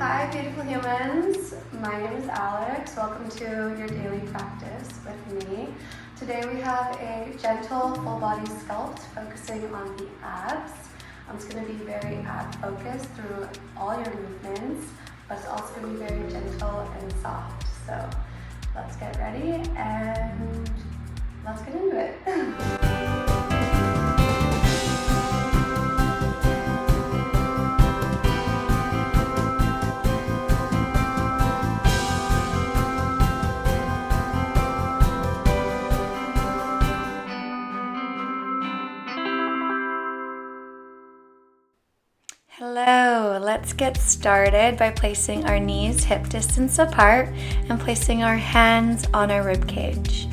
Hi beautiful humans, my name is Alex. Welcome to your daily practice with me. Today we have a gentle full body sculpt focusing on the abs. It's going to be very ab focused through all your movements, but it's also going to be very gentle and soft. So let's get ready and let's get into it. Hello, let's get started by placing our knees hip distance apart and placing our hands on our rib cage.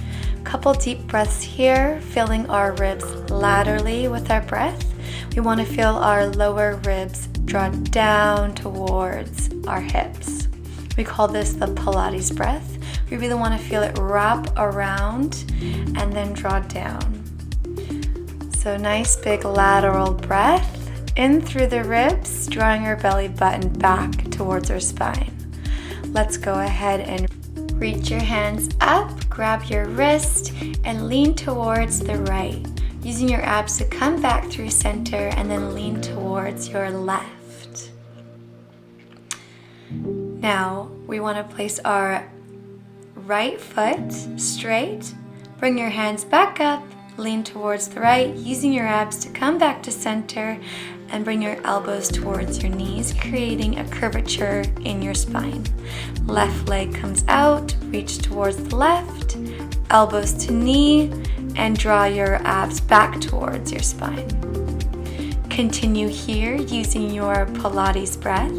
Couple deep breaths here, filling our ribs laterally with our breath. We want to feel our lower ribs draw down towards our hips. We call this the Pilates breath. We really want to feel it wrap around and then draw down. So nice big lateral breath. In through the ribs, drawing our belly button back towards our spine. Let's go ahead and reach your hands up, grab your wrist, and lean towards the right, using your abs to come back through center and then lean towards your left. Now, we want to place our right foot straight, bring your hands back up, lean towards the right, using your abs to come back to center and bring your elbows towards your knees, creating a curvature in your spine. Left leg comes out, reach towards the left, elbows to knee, and draw your abs back towards your spine. Continue here using your Pilates breath.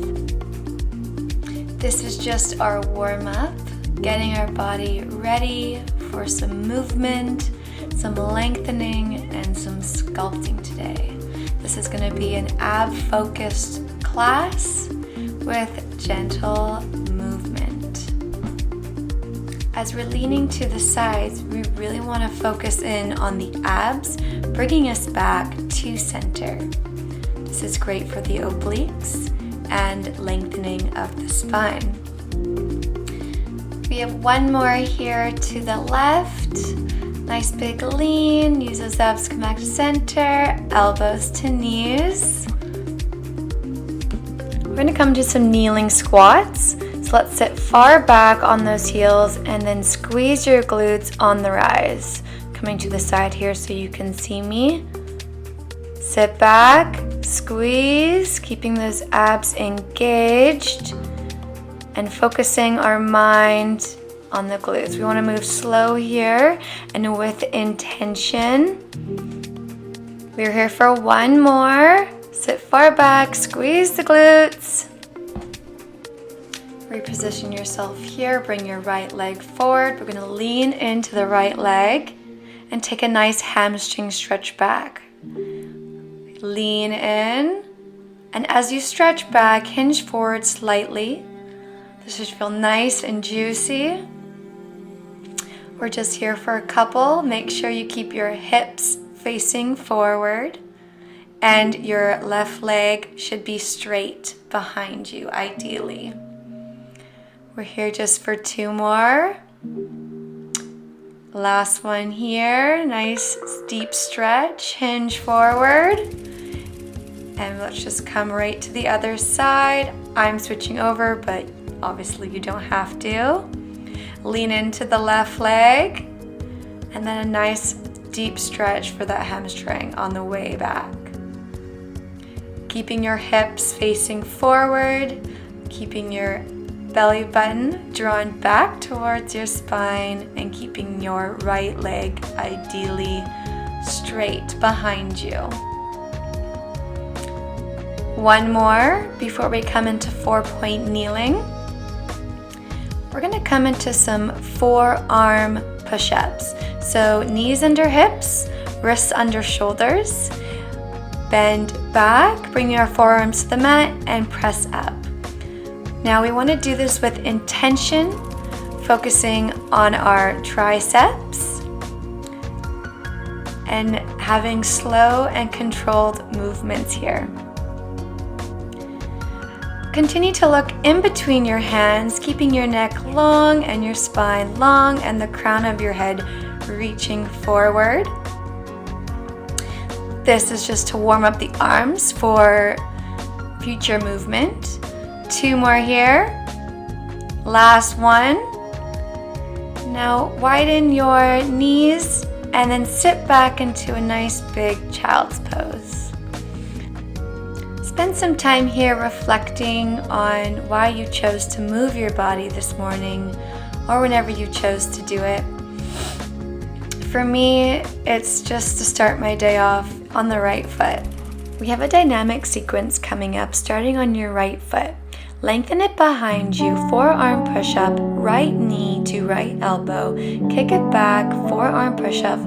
This is just our warm-up, getting our body ready for some movement, some lengthening, and some sculpting today. This is going to be an ab-focused class with gentle movement. As we're leaning to the sides, we really want to focus in on the abs, bringing us back to center. This is great for the obliques and lengthening of the spine. We have one more here to the left. Nice big lean, use those abs to come back to center, elbows to knees. We're going to come to some kneeling squats. So let's sit far back on those heels and then squeeze your glutes on the rise. Coming to the side here so you can see me. Sit back, squeeze, keeping those abs engaged and focusing our mind on the glutes. We want to move slow here and with intention. We're here for one more. Sit far back, squeeze the glutes. Reposition yourself here, bring your right leg forward. We're going to lean into the right leg and take a nice hamstring stretch back. Lean in, and as you stretch back, hinge forward slightly. This should feel nice and juicy. We're just here for a couple. Make sure you keep your hips facing forward and your left leg should be straight behind you, ideally. We're here just for two more. Last one here. Nice deep stretch, hinge forward. And let's just come right to the other side. I'm switching over, but obviously you don't have to. Lean into the left leg, and then a nice deep stretch for that hamstring on the way back. Keeping your hips facing forward, keeping your belly button drawn back towards your spine, and keeping your right leg ideally straight behind you. One more before we come into 4-point kneeling. We're going to come into some forearm push-ups. So knees under hips, wrists under shoulders. Bend back, bring your forearms to the mat and press up. Now we want to do this with intention, focusing on our triceps and having slow and controlled movements here. Continue to look in between your hands, keeping your neck long and your spine long and the crown of your head reaching forward. This is just to warm up the arms for future movement. 2 more here. Last one. Now widen your knees and then sit back into a nice big child's pose. Spend some time here reflecting on why you chose to move your body this morning or whenever you chose to do it. For me, it's just to start my day off on the right foot. We have a dynamic sequence coming up starting on your right foot. Lengthen it behind you, forearm push-up, right knee to right elbow, kick it back, forearm push-up,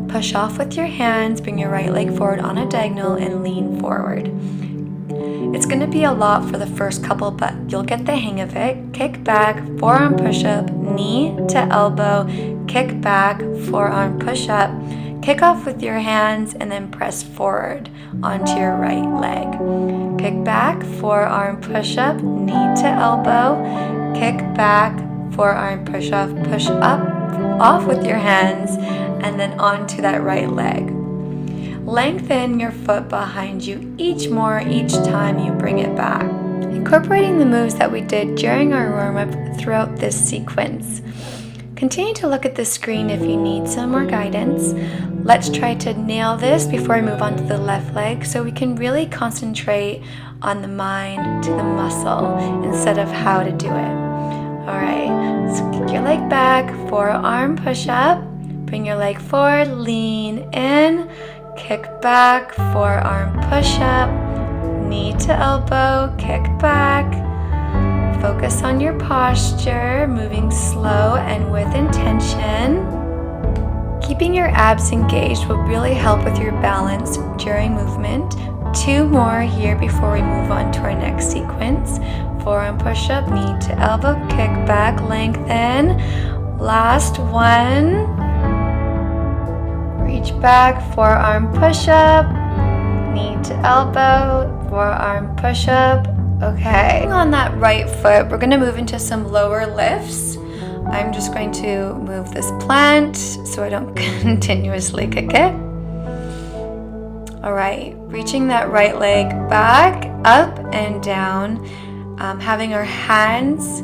push off with your hands, bring your right leg forward on a diagonal and lean forward. It's going to be a lot for the first couple, but you'll get the hang of it. Kick back, forearm push-up, knee to elbow, kick back, forearm push-up, kick off with your hands and then press forward onto your right leg. Kick back, forearm push-up, knee to elbow, kick back, forearm push-off, push up, off with your hands, and then onto that right leg. Lengthen your foot behind you each time you bring it back. Incorporating the moves that we did during our warm-up throughout this sequence. Continue to look at the screen if you need some more guidance. Let's try to nail this before I move on to the left leg so we can really concentrate on the mind to the muscle instead of how to do it. Alright, so kick your leg back, forearm push up, bring your leg forward, lean in, kick back, forearm push up, knee to elbow, kick back. Focus on your posture, moving slow and with intention. Keeping your abs engaged will really help with your balance during movement. 2 more here before we move on to our next sequence. Forearm push-up, knee to elbow, kick back, lengthen. Last one. Reach back, forearm push-up, knee to elbow, forearm push-up. Okay, on that right foot, we're going to move into some lower lifts. I'm just going to move this plant so I don't continuously kick it. All right, reaching that right leg back, up and down, having our hands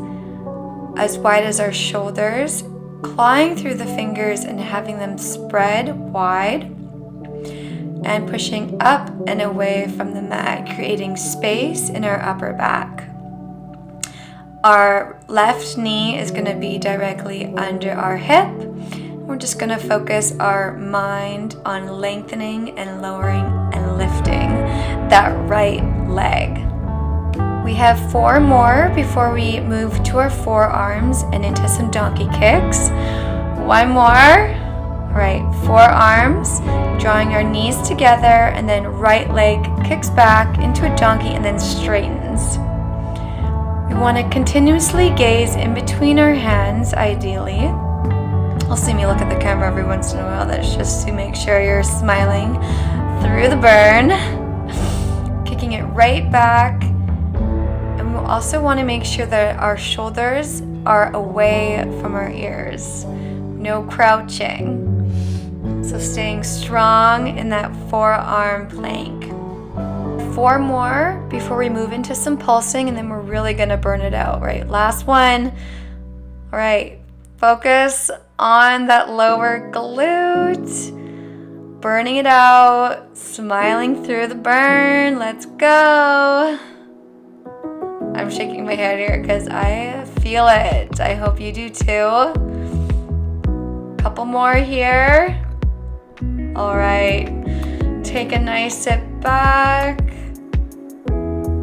as wide as our shoulders, clawing through the fingers and having them spread wide, and pushing up and away from the mat, creating space in our upper back. Our left knee is going to be directly under our hip. We're just going to focus our mind on lengthening and lowering and lifting that right leg. We have 4 more before we move to our forearms and into some donkey kicks. 1 more. Right, forearms, drawing our knees together, and then right leg kicks back into a donkey and then straightens. We want to continuously gaze in between our hands, ideally. You'll see me look at the camera every once in a while. That's just to make sure you're smiling through the burn. Kicking it right back. And we'll also want to make sure that our shoulders are away from our ears. No crouching. So staying strong in that forearm plank. 4 more before we move into some pulsing, and then we're really going to burn it out, right? Last one. All right, focus on that lower glute. Burning it out, smiling through the burn. Let's go. I'm shaking my head here because I feel it. I hope you do too. Couple more here. All right, take a nice sit back,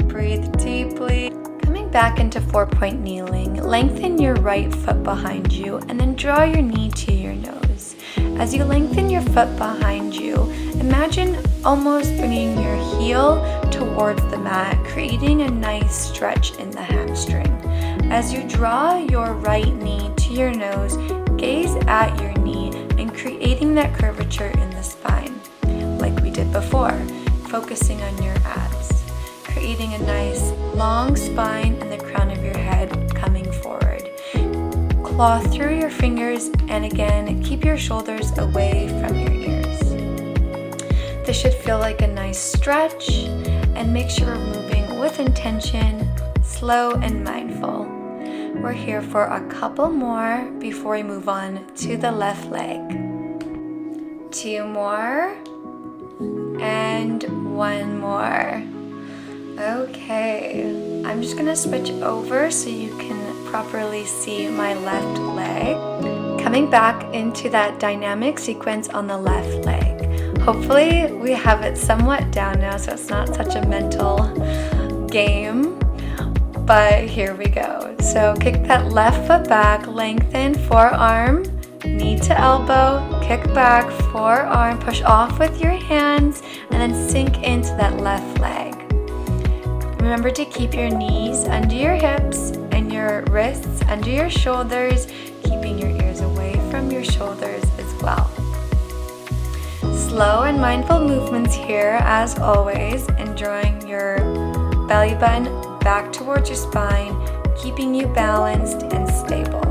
breathe deeply. Coming back into 4-point kneeling, lengthen your right foot behind you and then draw your knee to your nose. As you lengthen your foot behind you, imagine almost bringing your heel towards the mat, creating a nice stretch in the hamstring. As you draw your right knee to your nose, gaze at your knee and creating that curvature in the spine, like we did before, focusing on your abs. creating a nice long spine and the crown of your head coming forward. Claw through your fingers, and again, keep your shoulders away from your ears. This should feel like a nice stretch, and make sure we're moving with intention, slow and mindful. We're here for a couple more before we move on to the left leg. 2 more, and 1 more. Okay, I'm just gonna switch over so you can properly see my left leg. Coming back into that dynamic sequence on the left leg. Hopefully we have it somewhat down now so it's not such a mental game, but here we go. So kick that left foot back, lengthen forearm, knee to elbow, kick back, forearm, push off with your hands, and then sink into that left leg. Remember to keep your knees under your hips and your wrists under your shoulders, keeping your ears away from your shoulders as well. Slow and mindful movements here as always, and drawing your belly button back towards your spine, keeping you balanced and stable.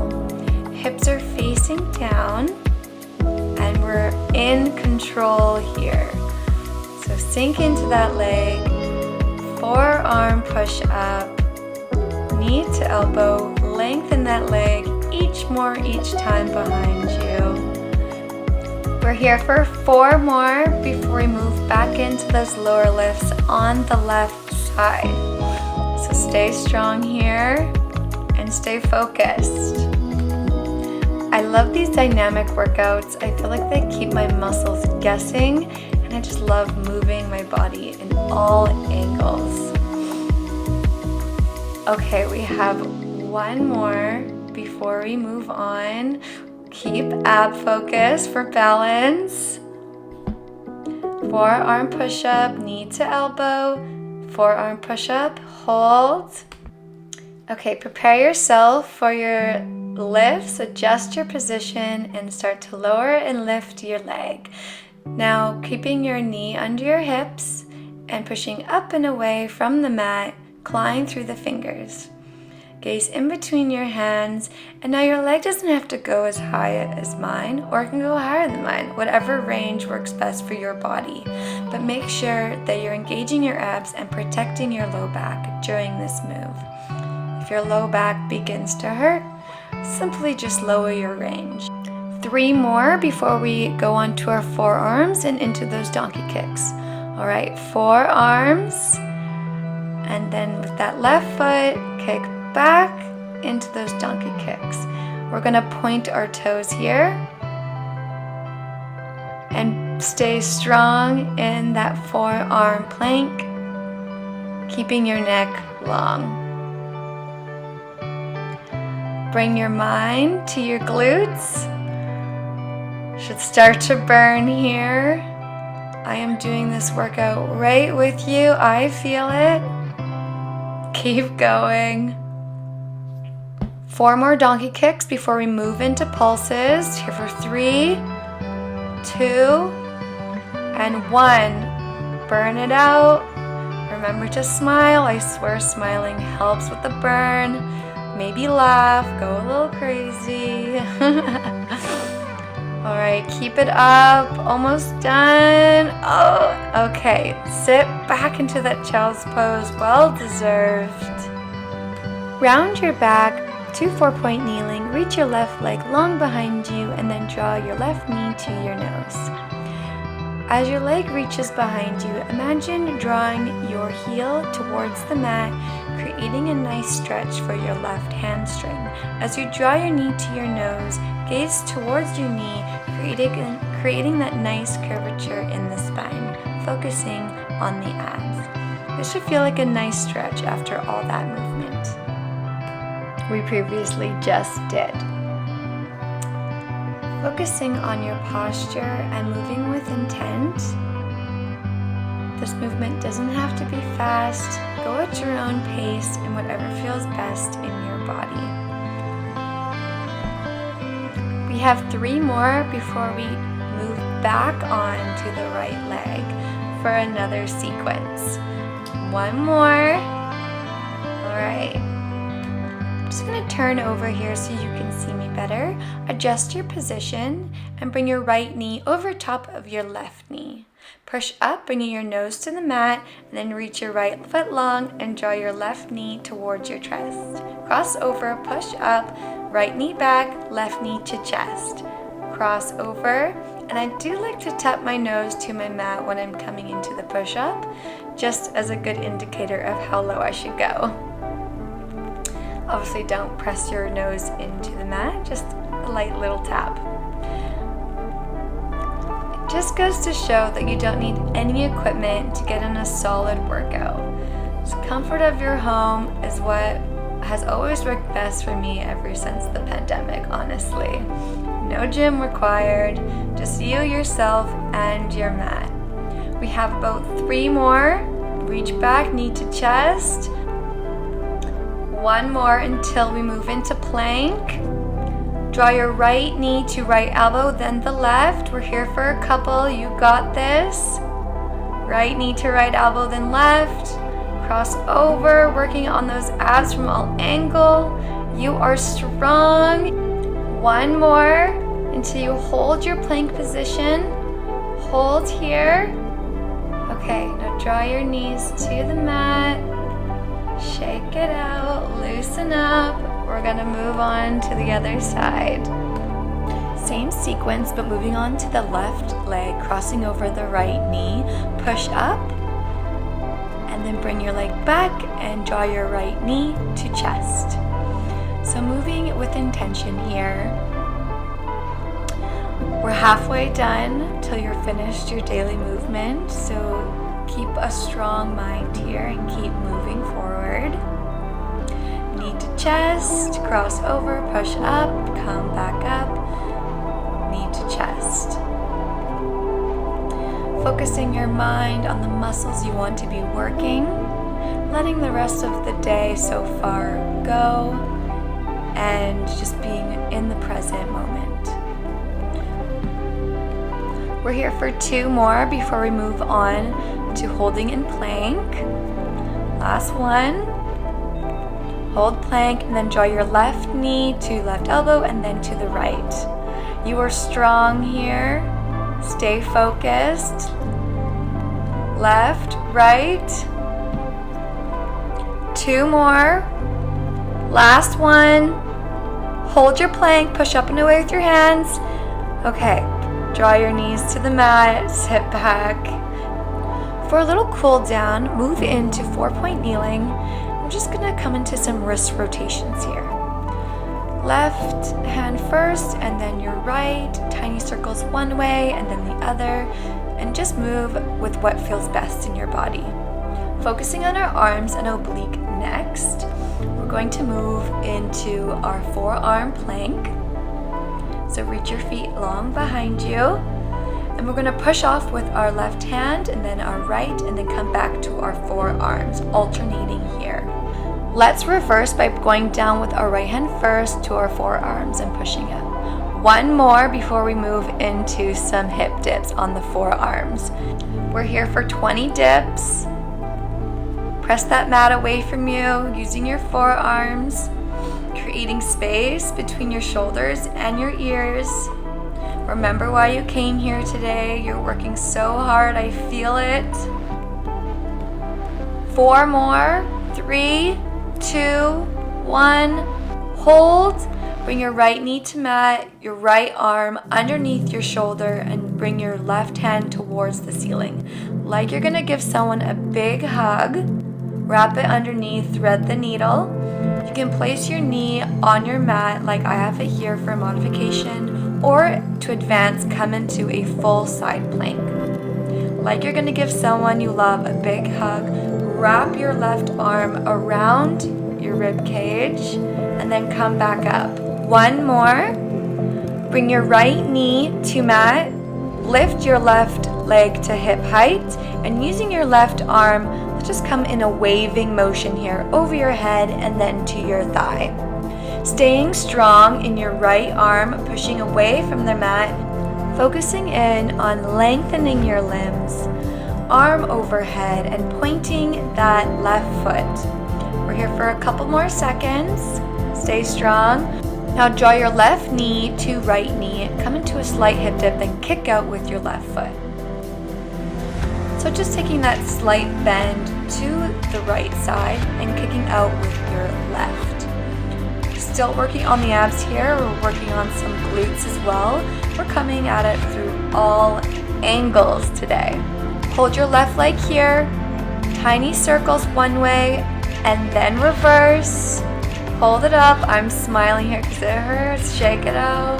Hips are facing down, and we're in control here. So sink into that leg, forearm push up, knee to elbow, lengthen that leg each time behind you. We're here for 4 more before we move back into those lower lifts on the left side. So stay strong here and stay focused. I love these dynamic workouts. I feel like they keep my muscles guessing, and I just love moving my body in all angles. Okay, we have 1 more before we move on. Keep ab focus for balance. Forearm push up, knee to elbow, forearm push up, hold. Okay, prepare yourself for your lifts. Adjust your position and start to lower and lift your leg. Now, keeping your knee under your hips and pushing up and away from the mat, clawing through the fingers. Gaze in between your hands, and now your leg doesn't have to go as high as mine, or it can go higher than mine, whatever range works best for your body. But make sure that you're engaging your abs and protecting your low back during this move. If your low back begins to hurt, simply just lower your range. 3 more before we go on to our forearms and into those donkey kicks. All right, forearms, and then with that left foot, kick back into those donkey kicks. We're gonna point our toes here and stay strong in that forearm plank, keeping your neck long. Bring your mind to your glutes. Should start to burn here. I am doing this workout right with you. I feel it. Keep going. 4 more donkey kicks before we move into pulses. Here for 3, 2, and 1. Burn it out. Remember to smile. I swear smiling helps with the burn. Maybe laugh, go a little crazy. All right, keep it up. Almost done. Oh, okay. Sit back into that child's pose. Well deserved. Round your back to 4-point kneeling. Reach your left leg long behind you, and then draw your left knee to your nose. As your leg reaches behind you, imagine drawing your heel towards the mat, creating a nice stretch for your left hamstring. As you draw your knee to your nose, gaze towards your knee, creating that nice curvature in the spine, focusing on the abs. This should feel like a nice stretch after all that movement we previously just did. Focusing on your posture and moving with intent. This movement doesn't have to be fast. Go at your own pace and whatever feels best in your body. We have 3 more before we move back on to the right leg for another sequence. One more. All right. I'm just gonna turn over here so you can see me better. Adjust your position and bring your right knee over top of your left knee. Push up, bringing your nose to the mat, and then reach your right foot long and draw your left knee towards your chest. Cross over, push up, right knee back, left knee to chest. Cross over, and I do like to tap my nose to my mat when I'm coming into the push-up, just as a good indicator of how low I should go. Obviously, don't press your nose into the mat, just a light little tap. It just goes to show that you don't need any equipment to get in a solid workout. The comfort of your home is what has always worked best for me ever since the pandemic, honestly. No gym required, just you, yourself, and your mat. We have about 3 more. Reach back, knee to chest. 1 more until we move into plank. Draw your right knee to right elbow, then the left. We're here for a couple. You got this. Right knee to right elbow, then left. Cross over, working on those abs from all angle. You are strong. 1 more until you hold your plank position. Hold here. Okay, now draw your knees to the mat. Shake it out, loosen up. We're gonna move on to the other side. Same sequence, but moving on to the left leg, crossing over the right knee. Push up, and then bring your leg back and draw your right knee to chest. So moving with intention here. We're halfway done till you're finished your daily movement, so keep a strong mind here and keep moving forward. Knee to chest, cross over, push up, come back up, knee to chest. Focusing your mind on the muscles you want to be working, letting the rest of the day so far go, and just being in the present moment. We're here for 2 more before we move on to holding in plank. Last one. Hold plank and then draw your left knee to left elbow and then to the right. You are strong here. Stay focused. Left, right. 2 more. Last one. Hold your plank, push up and away with your hands. Okay, draw your knees to the mat, sit back. For a little cool down, move into 4-point kneeling. I'm just gonna come into some wrist rotations here. Left hand first and then your right, tiny circles one way and then the other, and just move with what feels best in your body. Focusing on our arms and oblique next, we're going to move into our forearm plank. So reach your feet long behind you, and we're going to push off with our left hand and then our right, and then come back to our forearms, alternating here. Let's reverse by going down with our right hand first to our forearms and pushing up. 1 more before we move into some hip dips on the forearms. We're here for 20 dips. Press that mat away from you using your forearms, creating space between your shoulders and your ears. Remember why you came here today. You're working so hard, I feel it. 4 more. 3, 2, 1. Hold. Bring your right knee to mat, your right arm underneath your shoulder, and bring your left hand towards the ceiling. Like you're gonna give someone a big hug. Wrap it underneath, thread the needle. You can place your knee on your mat like I have it here for modification, or to advance, come into a full side plank. Like you're gonna give someone you love a big hug, wrap your left arm around your rib cage, and then come back up. 1 more. Bring your right knee to mat, lift your left leg to hip height, and using your left arm, just come in a waving motion here over your head and then to your thigh. Staying strong in your right arm, pushing away from the mat, focusing in on lengthening your limbs. arm overhead and pointing that left foot. We're here for a couple more seconds. Stay strong. Now draw your left knee to right knee, come into a slight hip dip, then kick out with your left foot. So just taking that slight bend to the right side and kicking out with your left. Still working on the abs here, we're working on some glutes as well. We're coming at it through all angles today. Hold your left leg here, tiny circles one way, and then reverse. Hold it up. I'm smiling here because it hurts. Shake it out.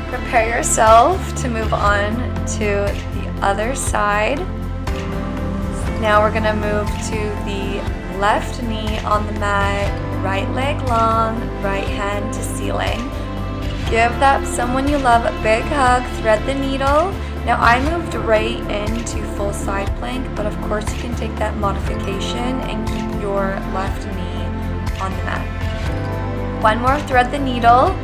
Prepare yourself to move on to the other side. Now we're gonna move to the left knee on the mat, right leg long, right hand to ceiling. Give that someone you love a big hug, thread the needle. Now I moved right into full side plank, but of course you can take that modification and keep your left knee on the mat. One more, thread the needle.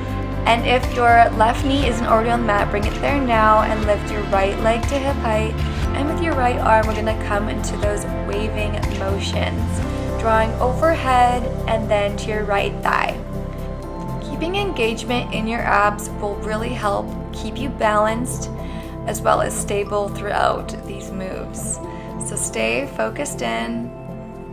And if your left knee isn't already on the mat, bring it there now and lift your right leg to hip height. And with your right arm, we're gonna come into those waving motions, drawing overhead and then to your right thigh. Keeping engagement in your abs will really help keep you balanced as well as stable throughout these moves. So stay focused in.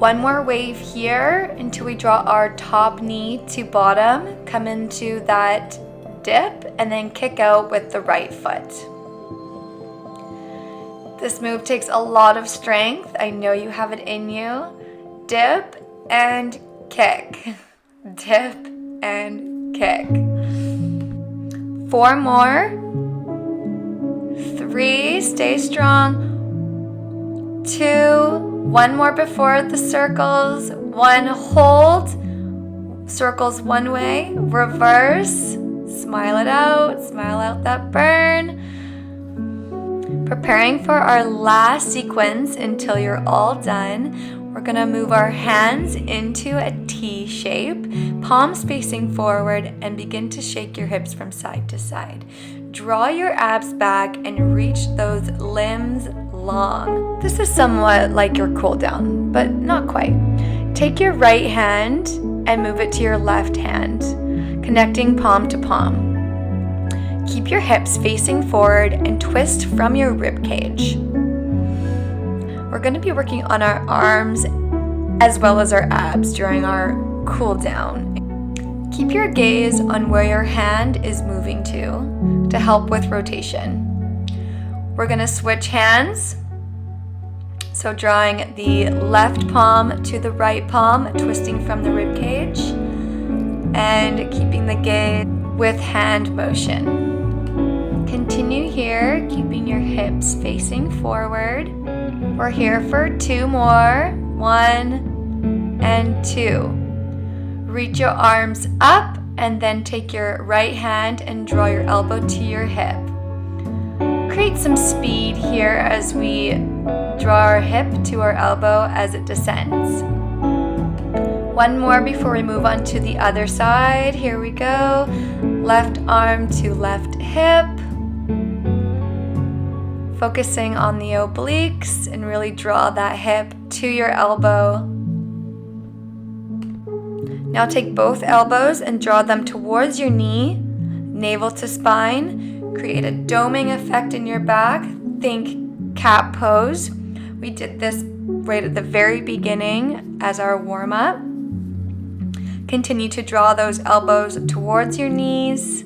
One more wave here until we draw our top knee to bottom, come into that dip, and then kick out with the right foot. This move takes a lot of strength. I know you have it in you. Dip and kick. Dip and kick. 4 more. 3, stay strong. 2, one more before the circles. 1, hold. Circles one way, reverse. Smile it out, smile out that burn. Preparing for our last sequence until you're all done. We're gonna move our hands into a T shape, palms facing forward, and begin to shake your hips from side to side. Draw your abs back and reach those limbs long. This is somewhat like your cool down, but not quite. Take your right hand and move it to your left hand, connecting palm to palm. Keep your hips facing forward and twist from your rib cage. We're going to be working on our arms as well as our abs during our cool down. Keep your gaze on where your hand is moving to help with rotation. We're going to switch hands. So drawing the left palm to the right palm, twisting from the rib cage, and keeping the gaze with hand motion. Continue here, keeping your hips facing forward. We're here for 2 more. 1 and 2. Reach your arms up and then take your right hand and draw your elbow to your hip. Create some speed here as we draw our hip to our elbow as it descends. 1 more before we move on to the other side. Here we go. Left arm to left hip. Focusing on the obliques and really draw that hip to your elbow. Now take both elbows and draw them towards your knee, navel to spine. Create a doming effect in your back. Think cat pose. We did this right at the very beginning as our warm-up. Continue to draw those elbows towards your knees.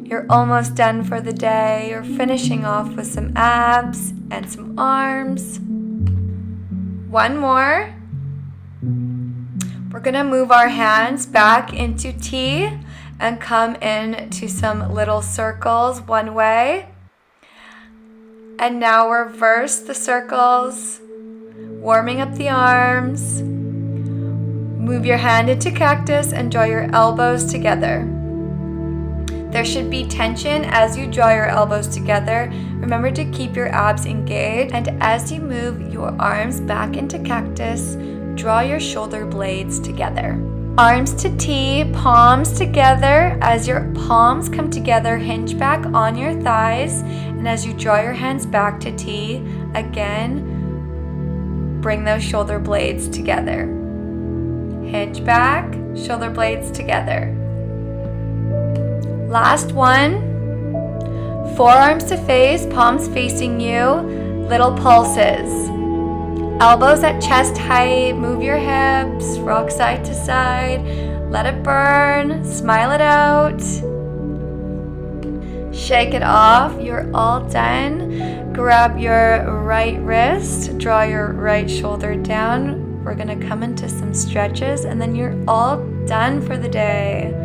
You're almost done for the day. You're finishing off with some abs and some arms. 1 more. We're gonna move our hands back into T and come into some little circles one way. And now reverse the circles, warming up the arms. Move your hand into cactus and draw your elbows together. There should be tension as you draw your elbows together. Remember to keep your abs engaged, and as you move your arms back into cactus, draw your shoulder blades together. Arms to T, palms together. As your palms come together, hinge back on your thighs. And as you draw your hands back to T, again, bring those shoulder blades together. Hinge back, shoulder blades together. Last one. Forearms to face, palms facing you, little pulses. Elbows at chest height, move your hips, rock side to side, let it burn, smile it out. Shake it off, you're all done. Grab your right wrist, draw your right shoulder down. We're gonna come into some stretches and then you're all done for the day.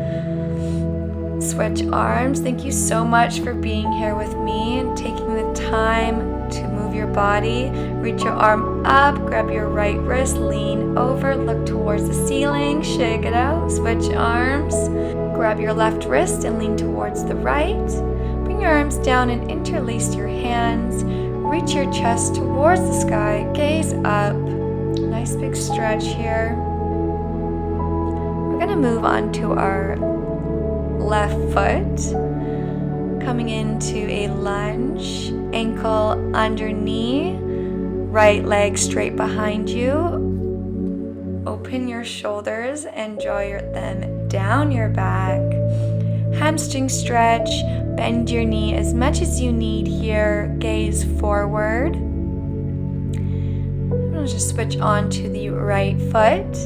Switch arms. Thank you so much for being here with me and taking the time to move your body. Reach your arm up, grab your right wrist, lean over, look towards the ceiling, shake it out, switch arms. Grab your left wrist and lean towards the right. Bring your arms down and interlace your hands. Reach your chest towards the sky, gaze up. Nice big stretch here. We're gonna move on to our left foot. Coming into a lunge, ankle under knee, right leg straight behind you. Open your shoulders and draw them down your back. Hamstring stretch, bend your knee as much as you need here, gaze forward. I'll just switch on to the right foot.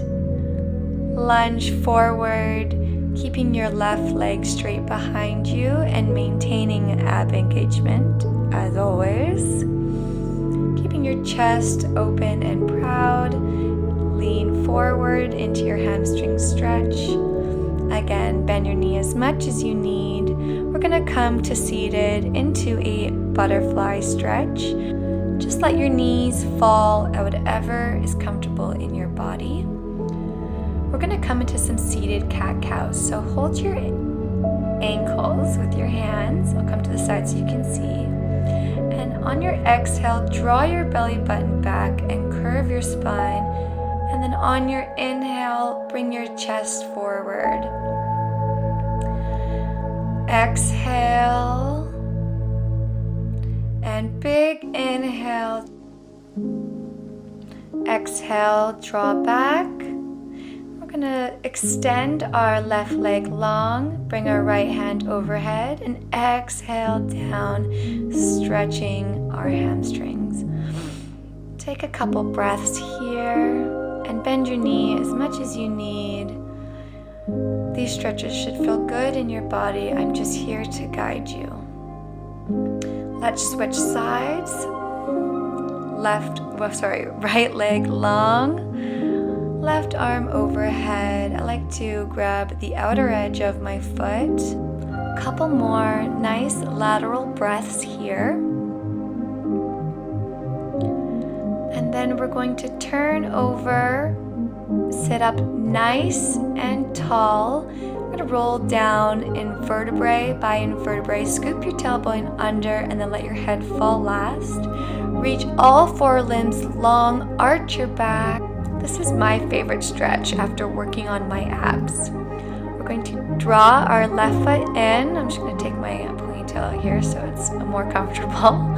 Lunge forward, keeping your left leg straight behind you and maintaining ab engagement as always. Keeping your chest open and proud. Lean forward into your hamstring stretch. Again, bend your knee as much as you need. We're gonna come to seated into a butterfly stretch. Just let your knees fall at whatever is comfortable in your body. We're gonna come into some seated cat-cows. So hold your ankles with your hands. I'll come to the side so you can see. And on your exhale, draw your belly button back and curve your spine. And then on your inhale, bring your chest forward. Exhale. And big inhale. Exhale, draw back. We're gonna extend our left leg long, bring our right hand overhead, and exhale down, stretching our hamstrings. Take a couple breaths here and bend your knee as much as you need. These stretches should feel good in your body. I'm just here to guide you. Let's switch sides. Right leg long. Left arm overhead. I like to grab the outer edge of my foot. A couple more nice lateral breaths here. And then we're going to turn over, sit up nice and tall. We're going to roll down invertebrae by invertebrae. Scoop your tailbone under and then let your head fall last. Reach all four limbs long, arch your back. This is my favorite stretch after working on my abs. We're going to draw our left foot in. I'm just going to take my ponytail here so it's more comfortable.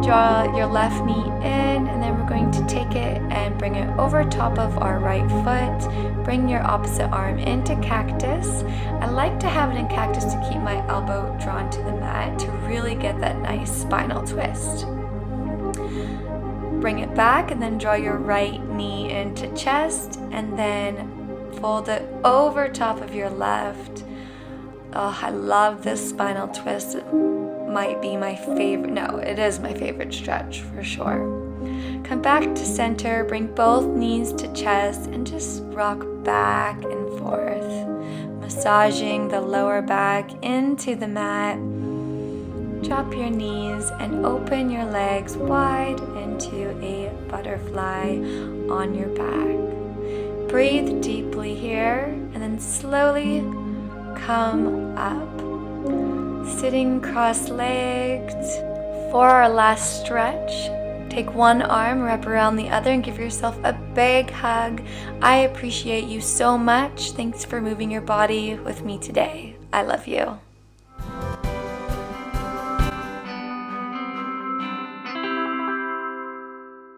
Draw your left knee in, and then we're going to take it and bring it over top of our right foot. Bring your opposite arm into cactus. I like to have it in cactus to keep my elbow drawn to the mat to really get that nice spinal twist. Bring it back and then draw your right knee into chest and then fold it over top of your left. Oh, I love this spinal twist. It might be my favorite. No, it is my favorite stretch for sure. Come back to center, bring both knees to chest and just rock back and forth, massaging the lower back into the mat. Drop your knees and open your legs wide into a butterfly on your back. Breathe deeply here and then slowly come up. Sitting cross-legged. For our last stretch, Take one arm, wrap around the other, and give yourself a big hug. I appreciate you so much. Thanks for moving your body with me today. I love you.